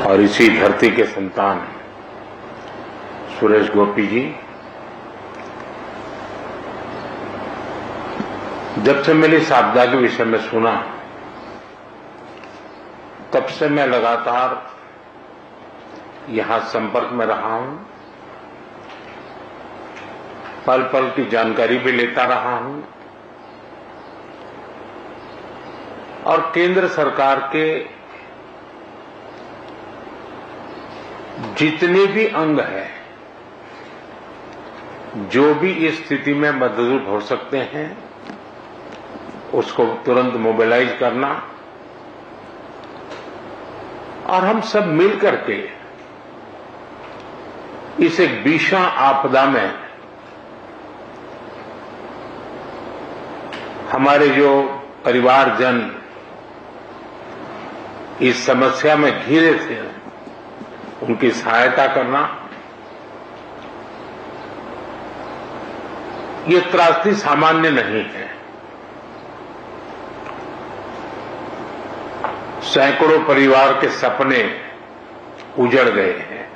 और इसी धरती के संतान सुरेश गोपी जी, जब से मैंने इस आपदा के विषय में सुना तब से मैं लगातार यहां संपर्क में रहा हूं, पल पल की जानकारी भी लेता रहा हूं और केंद्र सरकार के जितने भी अंग हैं, जो भी इस स्थिति में मदद हो सकते हैं, उसको तुरंत मोबिलाइज करना और हम सब मिलकर के इस एक भीषण आपदा में हमारे जो परिवारजन इस समस्या में घिरे थे, उनकी सहायता करना, ये त्रासदी सामान्य नहीं है। सैकड़ों परिवार के सपने उजड़ गए हैं।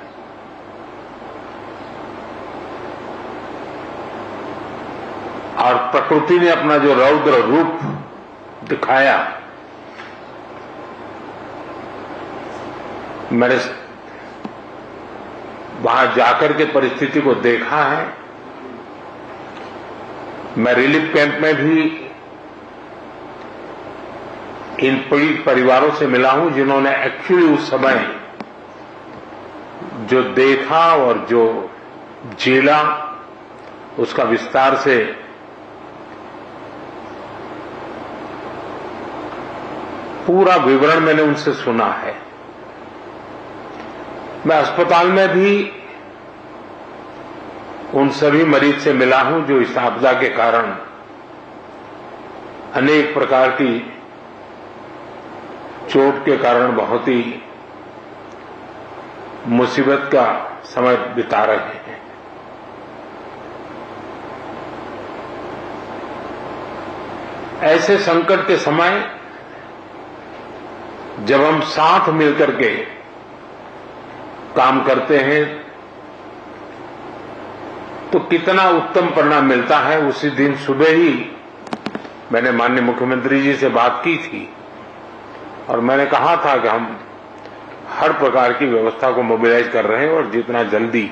और प्रकृति ने अपना जो रौद्र रूप दिखाया, मैंने वहां जाकर के परिस्थिति को देखा है। मैं रिलीफ कैंप में भी इन पीड़ित परिवारों से मिला हूं, जिन्होंने एक्चुअली उस समय जो देखा और जो झेला, उसका विस्तार से पूरा विवरण मैंने उनसे सुना है। मैं अस्पताल में भी उन सभी मरीज से मिला हूं जो इस आपदा के कारण अनेक प्रकार की चोट के कारण बहुत ही मुसीबत का समय बिता रहे हैं। ऐसे संकट के समय जब हम साथ मिलकर के काम करते हैं तो कितना उत्तम परिणाम मिलता है। उसी दिन सुबह ही मैंने माननीय मुख्यमंत्री जी से बात की थी और मैंने कहा था कि हम हर प्रकार की व्यवस्था को मोबिलाइज कर रहे हैं और जितना जल्दी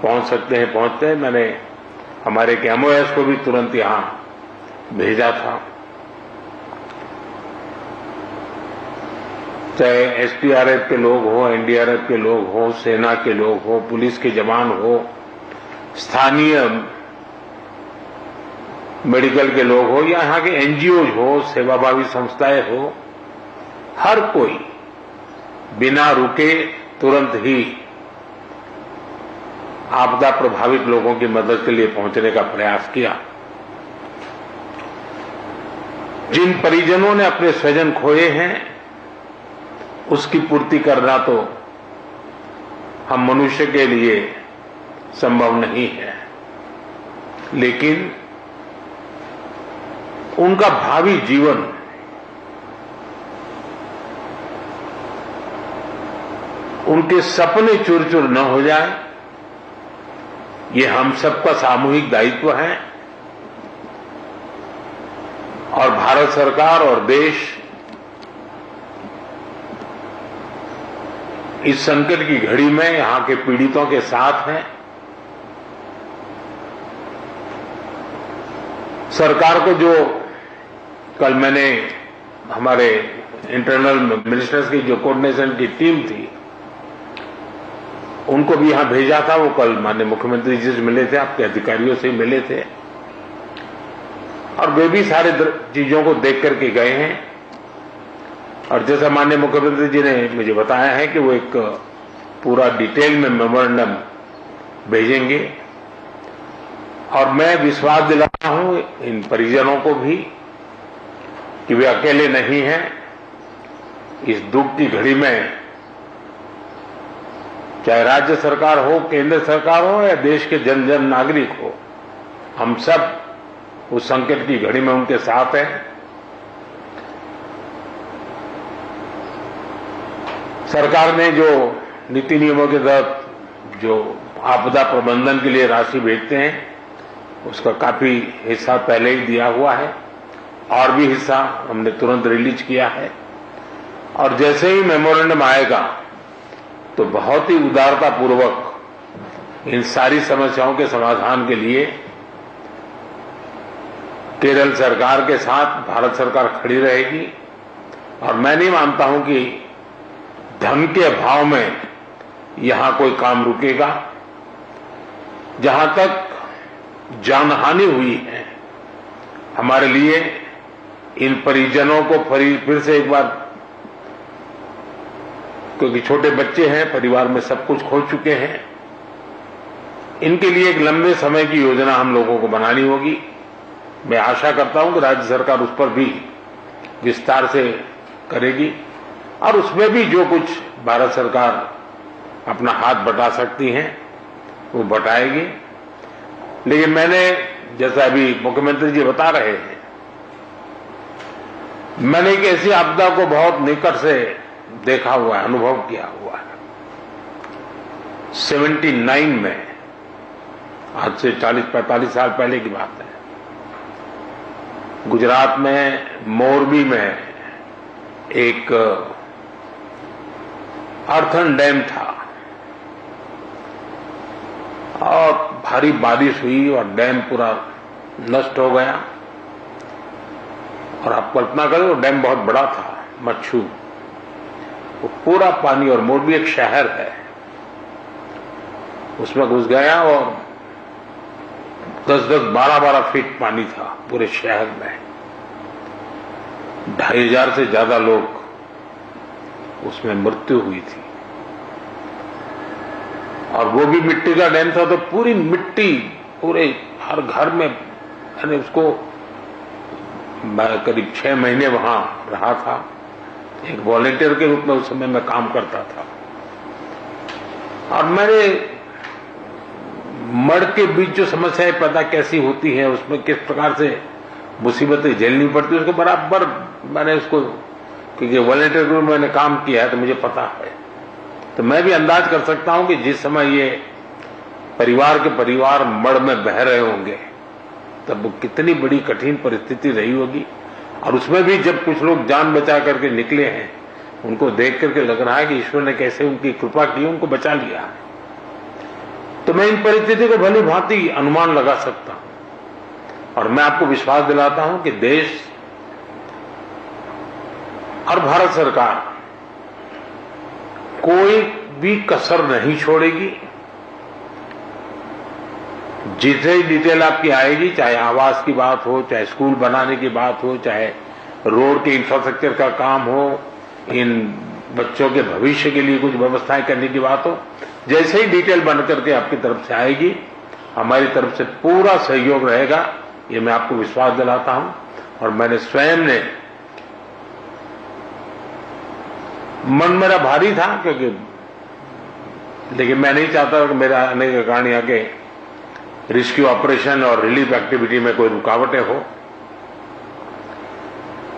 पहुंच सकते हैं पहुंचते हैं। मैंने हमारे एमओएस को भी तुरंत यहां भेजा था, चाहे एसडीआरएफ के लोग हो, एनडीआरएफ के लोग हो, सेना के लोग हो, पुलिस के जवान हो, स्थानीय मेडिकल के लोग हो या यहाँ के एनजीओ हो, सेवाभावी संस्थाएं हो, हर कोई बिना रुके तुरंत ही आपदा प्रभावित लोगों की मदद के लिए पहुंचने का प्रयास किया। जिन परिजनों ने अपने स्वजन खोए हैं, उसकी पूर्ति करना तो हम मनुष्य के लिए संभव नहीं है, लेकिन उनका भावी जीवन उनके सपने चूर चूर न हो जाए, ये हम सबका सामूहिक दायित्व है। और भारत सरकार और देश इस संकट की घड़ी में यहां के पीड़ितों के साथ है। सरकार को जो कल मैंने हमारे इंटरनल मिनिस्टर्स की जो कोऑर्डिनेशन की टीम थी, उनको भी यहां भेजा था। वो कल माननीय मुख्यमंत्री जी से मिले थे, आपके अधिकारियों से मिले थे और वे भी सारे चीजों को देख करके गए हैं। और जैसा माननीय मुख्यमंत्री जी ने मुझे बताया है कि वो एक पूरा डिटेल में मेमोरेंडम भेजेंगे और मैं विश्वास दिलाता हूं इन परिजनों को भी कि वे अकेले नहीं हैं। इस दुख की घड़ी में चाहे राज्य सरकार हो, केंद्र सरकार हो या देश के जन जन नागरिक हो, हम सब उस संकट की घड़ी में उनके साथ हैं। सरकार ने जो नीति नियमों के तहत जो आपदा प्रबंधन के लिए राशि भेजते हैं उसका काफी हिस्सा पहले ही दिया हुआ है और भी हिस्सा हमने तुरंत रिलीज किया है और जैसे ही मेमोरेंडम आएगा तो बहुत ही उदारता पूर्वक इन सारी समस्याओं के समाधान के लिए केरल सरकार के साथ भारत सरकार खड़ी रहेगी और मैं नहीं मानता हूं कि धन के अभाव में यहां कोई काम रुकेगा। जहां तक जानहानि हुई है हमारे लिए इन परिजनों को फिर से एक बार, क्योंकि छोटे बच्चे हैं, परिवार में सब कुछ खो चुके हैं, इनके लिए एक लंबे समय की योजना हम लोगों को बनानी होगी। मैं आशा करता हूं कि राज्य सरकार उस पर भी विस्तार से करेगी और उसमें भी जो कुछ भारत सरकार अपना हाथ बटा सकती हैं वो बटाएगी। लेकिन मैंने, जैसा अभी मुख्यमंत्री जी बता रहे हैं, मैंने एक ऐसी आपदा को बहुत निकट से देखा हुआ है, अनुभव किया हुआ है। 79 में, आज से 40-45 साल पहले की बात है, गुजरात में मोरबी में एक अर्थन डैम था और भारी बारिश हुई और डैम पूरा नष्ट हो गया। और आप कल्पना करें वो डैम बहुत बड़ा था, मच्छू, वो पूरा पानी, और मोरबी एक शहर है, उसमें घुस गया और 10-10, 12-12 फीट पानी था पूरे शहर में। 2500 से ज्यादा लोग उसमें मृत्यु हुई थी और वो भी मिट्टी का डैम था, तो पूरी मिट्टी पूरे हर घर में। मैंने उसको करीब 6 महीने वहां रहा था, एक वॉलेंटियर के रूप में उस समय मैं काम करता था और मैंने मड़ के बीच जो समस्याएं पैदा कैसी होती है, उसमें किस प्रकार से मुसीबतें झेलनी पड़ती है, उसको बराबर मैंने उसको, क्योंकि वॉलेंटियर ग्रुप में मैंने काम किया है तो मुझे पता है। तो मैं भी अंदाज कर सकता हूं कि जिस समय ये परिवार के परिवार मड़ में बह रहे होंगे तब वो कितनी बड़ी कठिन परिस्थिति रही होगी। और उसमें भी जब कुछ लोग जान बचा करके निकले हैं, उनको देख करके लग रहा है कि ईश्वर ने कैसे उनकी कृपा की, उनको बचा लिया है। तो मैं इन परिस्थिति को भली भांति अनुमान लगा सकता हूं और मैं आपको विश्वास दिलाता हूं कि देश और भारत सरकार कोई भी कसर नहीं छोड़ेगी। जितनी डिटेल आपकी आएगी, चाहे आवास की बात हो, चाहे स्कूल बनाने की बात हो, चाहे रोड के इंफ्रास्ट्रक्चर का काम हो, इन बच्चों के भविष्य के लिए कुछ व्यवस्थाएं करने की बात हो, जैसे ही डिटेल बन करके आपकी तरफ से आएगी, हमारी तरफ से पूरा सहयोग रहेगा, ये मैं आपको विश्वास दिलाता हूं। और मैंने स्वयं ने, मन मेरा भारी था क्योंकि, लेकिन मैं नहीं चाहता कि मेरा आने के कारण यहाँ के रेस्क्यू ऑपरेशन और रिलीफ एक्टिविटी में कोई रुकावटें हो।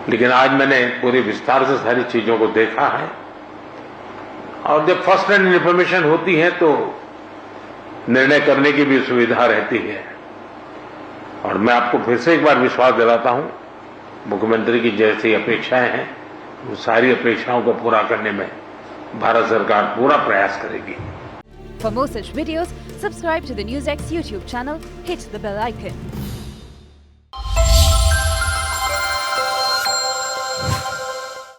लेकिन आज मैंने पूरे विस्तार से सारी चीजों को देखा है और जब फर्स्ट हैंड इन्फॉर्मेशन होती है तो निर्णय करने की भी सुविधा रहती है। और मैं आपको फिर से एक बार विश्वास दिलाता हूं, मुख्यमंत्री की जैसी अपेक्षाएं हैं, वो सारी अपेक्षाओं को पूरा करने में भारत सरकार पूरा प्रयास करेगी। For more such videos, subscribe to the NewsX YouTube channel, hit the bell icon.